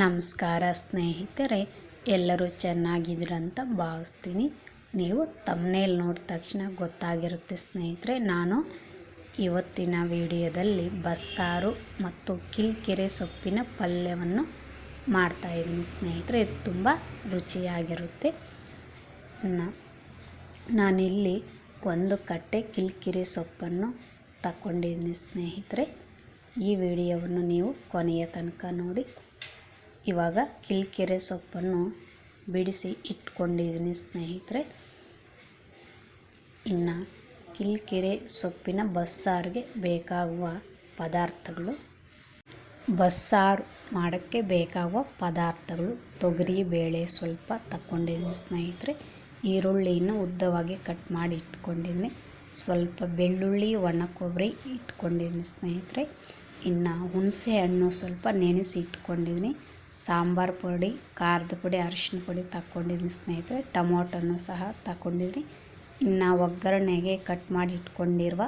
ನಮಸ್ಕಾರ ಸ್ನೇಹಿತರೆ, ಎಲ್ಲರೂ ಚೆನ್ನಾಗಿದ್ದೀರಂತ ಭಾವಿಸ್ತೀನಿ. ನೀವು ತಮ್ನೇಲ್ ನೋಡಿದ ತಕ್ಷಣ ಗೊತ್ತಾಗಿರುತ್ತೆ ಸ್ನೇಹಿತರೆ, ನಾನು ಇವತ್ತಿನ ವಿಡಿಯೋದಲ್ಲಿ ಬಸ್ಸಾರು ಮತ್ತು ಕಿಲ್ಕೆರೆ ಸೊಪ್ಪಿನ ಪಲ್ಯವನ್ನು ಮಾಡ್ತಾಯಿದ್ದೀನಿ ಸ್ನೇಹಿತರೆ. ಇದು ತುಂಬ ರುಚಿಯಾಗಿರುತ್ತೆ. ನಾನಿಲ್ಲಿ ಒಂದು ಕಟ್ಟೆ ಕಿಲ್ಕೆರೆ ಸೊಪ್ಪನ್ನು ತಗೊಂಡಿದ್ದೀನಿ ಸ್ನೇಹಿತರೆ. ಈ ವಿಡಿಯೋವನ್ನು ನೀವು ಕೊನೆಯ ತನಕ ನೋಡಿ. ಇವಾಗ ಕಿಲ್ಕೆರೆ ಸೊಪ್ಪನ್ನು ಬಿಡಿಸಿ ಇಟ್ಕೊಂಡಿದ್ದೀನಿ ಸ್ನೇಹಿತರೆ. ಇನ್ನು ಕಿಲ್ಕೆರೆ ಸೊಪ್ಪಿನ ಬಸ್ಸಾರಿಗೆ ಬೇಕಾಗುವ ಪದಾರ್ಥಗಳು, ಬಸ್ಸಾರು ಮಾಡೋಕ್ಕೆ ಬೇಕಾಗುವ ಪದಾರ್ಥಗಳು: ತೊಗರಿ ಬೇಳೆ ಸ್ವಲ್ಪ ತಗೊಂಡಿದ್ದೀನಿ ಸ್ನೇಹಿತರೆ. ಈರುಳ್ಳಿಯನ್ನು ಉದ್ದವಾಗಿ ಕಟ್ ಮಾಡಿ ಇಟ್ಕೊಂಡಿದ್ದೀನಿ. ಸ್ವಲ್ಪ ಬೆಳ್ಳುಳ್ಳಿ, ಒಣ ಕೊಬ್ಬರಿ ಇಟ್ಕೊಂಡಿದ್ದೀನಿ ಸ್ನೇಹಿತರೆ. ಇನ್ನು ಹುಣಸೆ ಹಣ್ಣು ಸ್ವಲ್ಪ ನೆನೆಸಿ ಇಟ್ಕೊಂಡಿದ್ದೀನಿ. ಸಾಂಬಾರು ಪುಡಿ, ಖಾರದ ಪುಡಿ, ಅರಿಶಿನ ಪುಡಿ ತಗೊಂಡಿದ್ದೀನಿ ಸ್ನೇಹಿತರೆ. ಟೊಮೊಟೊನು ಸಹ ತಗೊಂಡಿದ್ದೀನಿ. ಇನ್ನು ಒಗ್ಗರಣೆಗೆ ಕಟ್ ಮಾಡಿ ಇಟ್ಕೊಂಡಿರುವ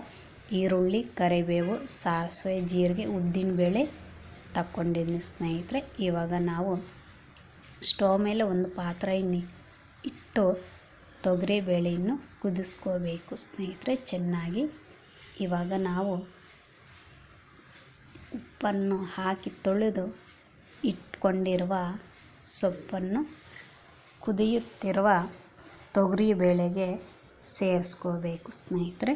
ಈರುಳ್ಳಿ, ಕರಿಬೇವು, ಸಾಸಿವೆ, ಜೀರಿಗೆ, ಉದ್ದಿನಬೇಳೆ ತಗೊಂಡಿದ್ದೀನಿ ಸ್ನೇಹಿತರೆ. ಇವಾಗ ನಾವು ಸ್ಟವ್ ಮೇಲೆ ಒಂದು ಪಾತ್ರೆಯನ್ನು ಇಟ್ಟು ತೊಗರಿ ಬೇಳೆಯನ್ನು ಕುದಿಸ್ಕೋಬೇಕು ಸ್ನೇಹಿತರೆ ಚೆನ್ನಾಗಿ. ಇವಾಗ ನಾವು ಉಪ್ಪನ್ನು ಹಾಕಿ ತೊಳೆದು ಇಟ್ಕೊಂಡಿರುವ ಸೊಪ್ಪನ್ನು ಕುದಿಯುತ್ತಿರುವ ತೊಗರಿ ಬೇಳೆಗೆ ಸೇರಿಸ್ಕೋಬೇಕು ಸ್ನೇಹಿತರೆ.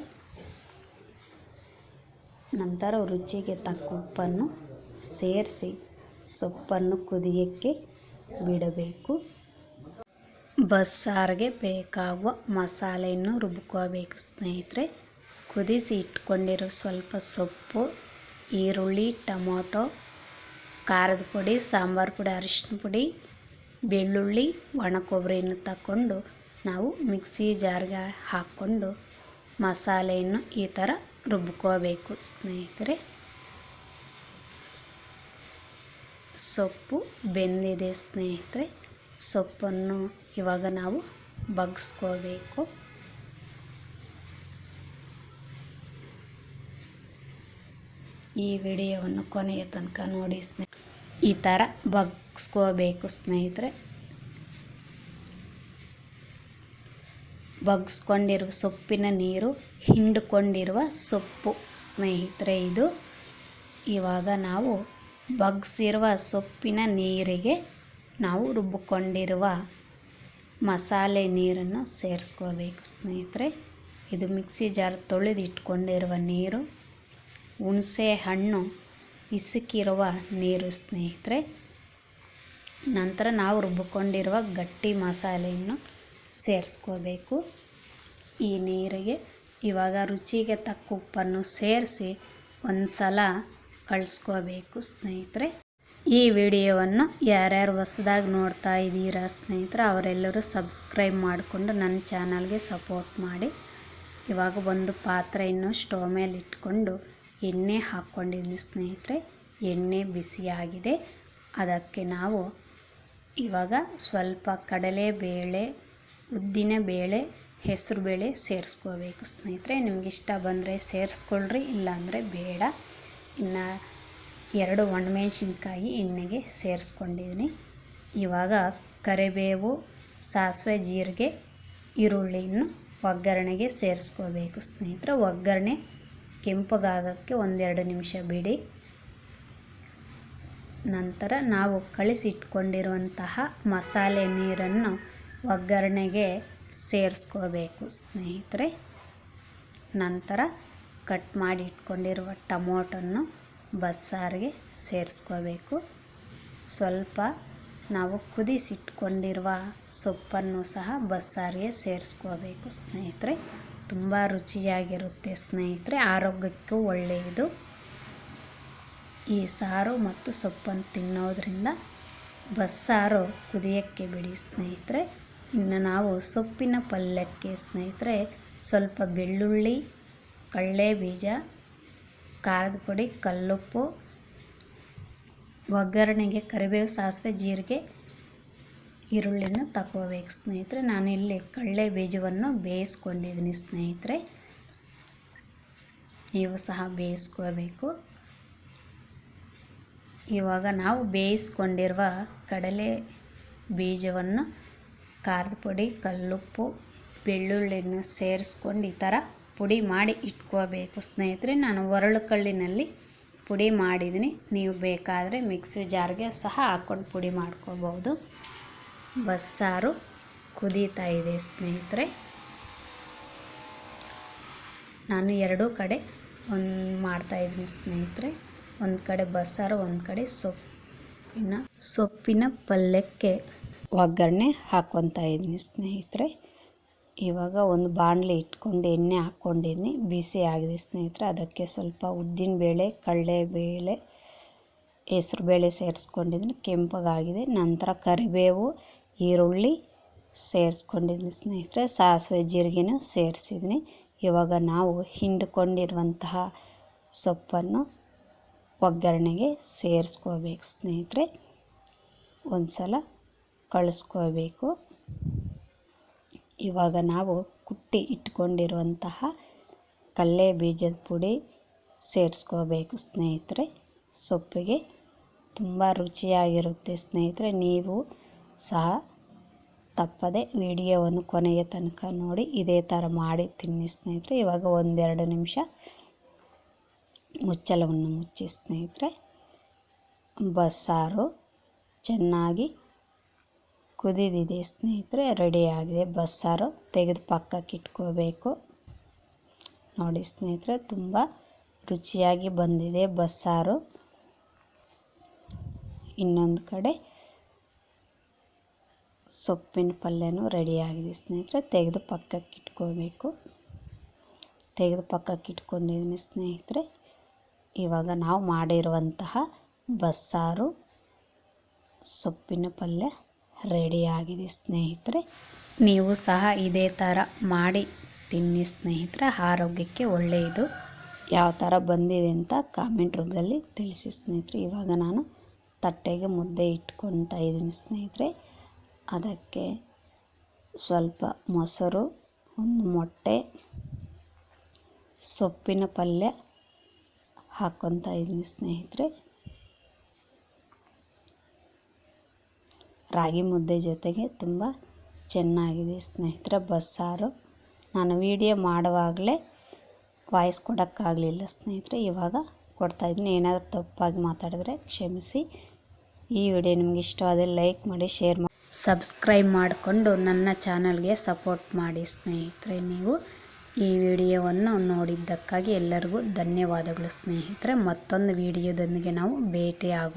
ನಂತರ ರುಚಿಗೆ ತಕ್ಕ ಉಪ್ಪನ್ನು ಸೇರಿಸಿ ಸೊಪ್ಪನ್ನು ಕುದಿಯೋಕ್ಕೆ ಬಿಡಬೇಕು. ಬಸ್ಸಾರಿಗೆ ಬೇಕಾಗುವ ಮಸಾಲೆಯನ್ನು ರುಬ್ಕೋಬೇಕು ಸ್ನೇಹಿತರೆ. ಕುದಿಸಿ ಇಟ್ಕೊಂಡಿರೋ ಸ್ವಲ್ಪ ಸೊಪ್ಪು, ಈರುಳ್ಳಿ, ಟೊಮೊಟೊ, ಖಾರದ ಪುಡಿ, ಸಾಂಬಾರು ಪುಡಿ, ಅರಿಶಿನ ಪುಡಿ, ಬೆಳ್ಳುಳ್ಳಿ, ಒಣ ಕೊಬ್ಬರಿಯನ್ನು ತಗೊಂಡು ನಾವು ಮಿಕ್ಸಿ ಜಾರ್ಗೆ ಹಾಕ್ಕೊಂಡು ಮಸಾಲೆಯನ್ನು ಈ ಥರ ರುಬ್ಕೋಬೇಕು ಸ್ನೇಹಿತರೆ. ಸೊಪ್ಪು ಬೆಂದಿದೆ ಸ್ನೇಹಿತರೆ. ಸೊಪ್ಪನ್ನು ಇವಾಗ ನಾವು ಬಗ್ಸ್ಕೋಬೇಕು. ಈ ವಿಡಿಯೋವನ್ನು ಕೊನೆಯ ತನಕ ನೋಡಿ ಸ್ನೇಹಿತರೆ. ಈ ಥರ ಬಗ್ಸ್ಕೋಬೇಕು ಸ್ನೇಹಿತರೆ. ಬಗ್ಸ್ಕೊಂಡಿರುವ ಸೊಪ್ಪಿನ ನೀರು ಹಿಂಡ್ಕೊಂಡಿರುವ ಸೊಪ್ಪು ಸ್ನೇಹಿತರೆ ಇದು. ಇವಾಗ ನಾವು ಬಗ್ಸಿರುವ ಸೊಪ್ಪಿನ ನೀರಿಗೆ ನಾವು ರುಬ್ಬಿಕೊಂಡಿರುವ ಮಸಾಲೆ ನೀರನ್ನು ಸೇರಿಸ್ಕೋಬೇಕು ಸ್ನೇಹಿತರೆ. ಇದು ಮಿಕ್ಸಿ ಜಾರ್ ತೊಳೆದು ಇಟ್ಕೊಂಡಿರುವ ನೀರು, ಹುಣಸೆ ಹಣ್ಣು ಇಸುಕಿರುವ ನೀರು ಸ್ನೇಹಿತರೆ. ನಂತರ ನಾವು ರುಬ್ಬಿಕೊಂಡಿರುವ ಗಟ್ಟಿ ಮಸಾಲೆಯನ್ನು ಸೇರಿಸ್ಕೋಬೇಕು ಈ ನೀರಿಗೆ. ಇವಾಗ ರುಚಿಗೆ ತಕ್ಕ ಉಪ್ಪನ್ನು ಸೇರಿಸಿ ಒಂದು ಸಲ ಕಳಿಸ್ಕೋಬೇಕು ಸ್ನೇಹಿತರೆ. ಈ ವಿಡಿಯೋವನ್ನು ಯಾರ್ಯಾರು ಹೊಸದಾಗಿ ನೋಡ್ತಾ ಇದ್ದೀರಾ ಸ್ನೇಹಿತರೆ, ಅವರೆಲ್ಲರೂ ಸಬ್ಸ್ಕ್ರೈಬ್ ಮಾಡಿಕೊಂಡು ನನ್ನ ಚಾನಲ್ಗೆ ಸಪೋರ್ಟ್ ಮಾಡಿ. ಇವಾಗ ಒಂದು ಪಾತ್ರೆಯನ್ನು ಸ್ಟವ್ ಮೇಲೆ ಇಟ್ಕೊಂಡು ಎಣ್ಣೆ ಹಾಕ್ಕೊಂಡಿದ್ದೀನಿ ಸ್ನೇಹಿತರೆ. ಎಣ್ಣೆ ಬಿಸಿಯಾಗಿದೆ. ಅದಕ್ಕೆ ನಾವು ಇವಾಗ ಸ್ವಲ್ಪ ಕಡಲೆಬೇಳೆ, ಉದ್ದಿನಬೇಳೆ, ಹೆಸರುಬೇಳೆ ಸೇರಿಸ್ಕೋಬೇಕು ಸ್ನೇಹಿತರೆ. ನಿಮ್ಗೆ ಇಷ್ಟ ಬಂದರೆ ಸೇರಿಸ್ಕೊಳ್ರಿ, ಇಲ್ಲಾಂದರೆ ಬೇಡ. ಇನ್ನು 2 ಒಣಮೆಣಸಿನ್ಕಾಯಿ ಎಣ್ಣೆಗೆ ಸೇರಿಸ್ಕೊಂಡಿದ್ದೀನಿ. ಇವಾಗ ಕರಿಬೇವು, ಸಾಸಿವೆ, ಜೀರಿಗೆ, ಈರುಳ್ಳಿಯನ್ನು ಒಗ್ಗರಣೆಗೆ ಸೇರಿಸ್ಕೋಬೇಕು ಸ್ನೇಹಿತರೆ. ಒಗ್ಗರಣೆ ಕೆಂಪಗಾಗೋಕ್ಕೆ 1-2 ನಿಮಿಷ ಬಿಡಿ. ನಂತರ ನಾವು ಕಳಿಸಿಟ್ಕೊಂಡಿರುವಂತಹ ಮಸಾಲೆ ನೀರನ್ನು ಒಗ್ಗರಣೆಗೆ ಸೇರಿಸ್ಕೋಬೇಕು ಸ್ನೇಹಿತರೆ. ನಂತರ ಕಟ್ ಮಾಡಿ ಇಟ್ಕೊಂಡಿರುವ ಟೊಮೊಟೊನ್ನು ಬಸ್ಸಾರಿಗೆ ಸೇರಿಸ್ಕೋಬೇಕು. ಸ್ವಲ್ಪ ನಾವು ಕುದಿಸಿಟ್ಕೊಂಡಿರುವ ಸೊಪ್ಪನ್ನು ಸಹ ಬಸ್ಸಾರಿಗೆ ಸೇರಿಸ್ಕೋಬೇಕು ಸ್ನೇಹಿತರೆ. ತುಂಬ ರುಚಿಯಾಗಿರುತ್ತೆ ಸ್ನೇಹಿತರೆ, ಆರೋಗ್ಯಕ್ಕೂ ಒಳ್ಳೆಯದು. ಈ ಸಾರು ಮತ್ತು ಸೊಪ್ಪನ್ನು ತಿನ್ನೋದ್ರಿಂದ ಬಸ್ಸಾರು ಕುದಿಯೋಕ್ಕೆ ಬಿಡಿ ಸ್ನೇಹಿತರೆ. ಇನ್ನು ನಾವು ಸೊಪ್ಪಿನ ಪಲ್ಯಕ್ಕೆ ಸ್ನೇಹಿತರೆ ಸ್ವಲ್ಪ ಬೆಳ್ಳುಳ್ಳಿ, ಕಡಲೆ ಬೀಜ, ಖಾರದ ಪುಡಿ, ಕಲ್ಲುಪ್ಪು, ಒಗ್ಗರಣೆಗೆ ಕರಿಬೇವು, ಸಾಸಿವೆ, ಜೀರಿಗೆ, ಈರುಳ್ಳಿನ ತಗೋಬೇಕು ಸ್ನೇಹಿತರೆ. ನಾನಿಲ್ಲಿ ಕಡಲೆ ಬೀಜವನ್ನು ಬೇಯಿಸ್ಕೊಂಡಿದ್ದೀನಿ ಸ್ನೇಹಿತರೆ. ನೀವು ಸಹ ಬೇಯಿಸ್ಕೋಬೇಕು. ಇವಾಗ ನಾವು ಬೇಯಿಸ್ಕೊಂಡಿರುವ ಕಡಲೆ ಬೀಜವನ್ನು ಖಾರದ ಪುಡಿ, ಕಲ್ಲುಪ್ಪು, ಬೆಳ್ಳುಳ್ಳಿಯನ್ನು ಸೇರಿಸ್ಕೊಂಡು ಈ ಥರ ಪುಡಿ ಮಾಡಿ ಇಟ್ಕೋಬೇಕು ಸ್ನೇಹಿತರೆ. ನಾನು ಒರಳು ಕಲ್ಲಿನಲ್ಲಿ ಪುಡಿ ಮಾಡಿದ್ದೀನಿ. ನೀವು ಬೇಕಾದರೆ ಮಿಕ್ಸಿ ಜಾರ್ಗೆ ಸಹ ಹಾಕ್ಕೊಂಡು ಪುಡಿ ಮಾಡ್ಕೋಬೋದು. ಬಸ್ಸಾರು ಕುದೀತಾ ಇದೆ ಸ್ನೇಹಿತರೆ. ನಾನು ಎರಡೂ ಕಡೆ ಮಾಡ್ತಾಯಿದ್ದೀನಿ ಸ್ನೇಹಿತರೆ. ಒಂದು ಕಡೆ ಬಸ್ಸಾರು, ಒಂದು ಕಡೆ ಸೊಪ್ಪಿನ ಪಲ್ಯಕ್ಕೆ ಒಗ್ಗರಣೆ ಹಾಕ್ಕೊತಾ ಇದ್ದೀನಿ ಸ್ನೇಹಿತರೆ. ಇವಾಗ ಒಂದು ಬಾಣಲೆ ಇಟ್ಕೊಂಡು ಎಣ್ಣೆ ಹಾಕ್ಕೊಂಡಿದ್ದೀನಿ. ಬಿಸಿ ಆಗಿದೆ ಸ್ನೇಹಿತರೆ. ಅದಕ್ಕೆ ಸ್ವಲ್ಪ ಉದ್ದಿನಬೇಳೆ, ಕಡಲೆಬೇಳೆ, ಹೆಸರುಬೇಳೆ ಸೇರಿಸ್ಕೊಂಡಿದ್ದೀನಿ. ಕೆಂಪಗಾಗಿದೆ. ನಂತರ ಕರಿಬೇವು, ಈರುಳ್ಳಿ ಸೇರಿಸ್ಕೊಂಡಿದ್ದೀನಿ ಸ್ನೇಹಿತರೆ. ಸಾಸಿವೆ ಜೀರಿಗೆನೂ ಸೇರಿಸಿದ್ದೀನಿ. ಇವಾಗ ನಾವು ಹಿಂಡ್ಕೊಂಡಿರುವಂತಹ ಸೊಪ್ಪನ್ನು ಒಗ್ಗರಣೆಗೆ ಸೇರಿಸ್ಕೋಬೇಕು ಸ್ನೇಹಿತರೆ. ಒಂದು ಸಲ ಕಳಿಸ್ಕೋಬೇಕು. ಇವಾಗ ನಾವು ಕುಟ್ಟಿ ಇಟ್ಕೊಂಡಿರುವಂತಹ ಕಡಲೆ ಬೀಜದ ಪುಡಿ ಸೇರಿಸ್ಕೋಬೇಕು ಸ್ನೇಹಿತರೆ. ಸೊಪ್ಪಿಗೆ ತುಂಬ ರುಚಿಯಾಗಿರುತ್ತೆ ಸ್ನೇಹಿತರೆ. ನೀವು ಸಹ ತಪ್ಪದೆ ವಿಡಿಯೋವನ್ನು ಕೊನೆಯ ತನಕ ನೋಡಿ ಇದೇ ಥರ ಮಾಡಿ ತಿನ್ನಿ ಸ್ನೇಹಿತರೆ. ಇವಾಗ ಒಂದೆರಡು ನಿಮಿಷ ಮುಚ್ಚಳವನ್ನು ಮುಚ್ಚಿ ಸ್ನೇಹಿತರೆ. ಬಸ್ಸಾರು ಚೆನ್ನಾಗಿ ಕುದಿದಿದೆ ಸ್ನೇಹಿತರೆ. ರೆಡಿಯಾಗಿದೆ ಬಸ್ಸಾರು. ತೆಗೆದು ಪಕ್ಕಕ್ಕೆ ಇಟ್ಕೋಬೇಕು. ನೋಡಿ ಸ್ನೇಹಿತರೆ, ತುಂಬ ರುಚಿಯಾಗಿ ಬಂದಿದೆ ಬಸ್ಸಾರು. ಇನ್ನೊಂದು ಕಡೆ ಸೊಪ್ಪಿನ ಪಲ್ಯನೂ ರೆಡಿಯಾಗಿದೆ ಸ್ನೇಹಿತರೆ. ತೆಗೆದು ಪಕ್ಕಕ್ಕೆ ಇಟ್ಕೋಬೇಕು. ತೆಗೆದು ಪಕ್ಕಕ್ಕೆ ಇಟ್ಕೊಂಡಿದ್ದೀನಿ ಸ್ನೇಹಿತರೆ. ಇವಾಗ ನಾವು ಮಾಡಿರುವಂತಹ ಬಸ್ಸಾರು, ಸೊಪ್ಪಿನ ಪಲ್ಯ ರೆಡಿಯಾಗಿದೆ ಸ್ನೇಹಿತರೆ. ನೀವು ಸಹ ಇದೇ ಥರ ಮಾಡಿ ತಿನ್ನಿ ಸ್ನೇಹಿತರೆ. ಆರೋಗ್ಯಕ್ಕೆ ಒಳ್ಳೆಯದು. ಯಾವ ಥರ ಬಂದಿದೆ ಅಂತ ಕಾಮೆಂಟ್ ರೂಪದಲ್ಲಿ ತಿಳಿಸಿ ಸ್ನೇಹಿತರೆ. ಇವಾಗ ನಾನು ತಟ್ಟೆಗೆ ಮುದ್ದೆ ಇಟ್ಕೊತಾ ಇದ್ದೀನಿ ಸ್ನೇಹಿತರೆ. ಅದಕ್ಕೆ ಸ್ವಲ್ಪ ಮೊಸರು, ಒಂದು ಮೊಟ್ಟೆ, ಸೊಪ್ಪಿನ ಪಲ್ಯ ಹಾಕ್ಕೊತಾ ಇದ್ದೀನಿ ಸ್ನೇಹಿತರೆ. ರಾಗಿ ಮುದ್ದೆ ಜೊತೆಗೆ ತುಂಬ ಚೆನ್ನಾಗಿದೆ ಸ್ನೇಹಿತರೆ ಬಸ್ಸಾರು. ನಾನು ವಿಡಿಯೋ ಮಾಡುವಾಗಲೇ ವಾಯ್ಸ್ ಕೊಡೋಕ್ಕಾಗಲಿಲ್ಲ ಸ್ನೇಹಿತರೆ. ಇವಾಗ ಕೊಡ್ತಾಯಿದ್ದೀನಿ. ಏನಾದರೂ ತಪ್ಪಾಗಿ ಮಾತಾಡಿದ್ರೆ ಕ್ಷಮಿಸಿ. ಈ ವಿಡಿಯೋ ನಿಮಗೆ ಇಷ್ಟವಾದರೆ ಲೈಕ್ ಮಾಡಿ, ಶೇರ್ ಮಾಡಿ, ಸಬ್ಸ್ಕ್ರೈಬ್ ಮಾಡಿಕೊಂಡು ನನ್ನ ಚಾನಲ್ಗೆ ಸಪೋರ್ಟ್ ಮಾಡಿ ಸ್ನೇಹಿತರೆ. ನೀವು ಈ ವಿಡಿಯೋವನ್ನು ನೋಡಿದ್ದಕ್ಕಾಗಿ ಎಲ್ಲರಿಗೂ ಧನ್ಯವಾದಗಳು ಸ್ನೇಹಿತರೆ. ಮತ್ತೊಂದು ವಿಡಿಯೋದೊಂದಿಗೆ ನಾವು ಭೇಟಿಯಾಗೋಣ.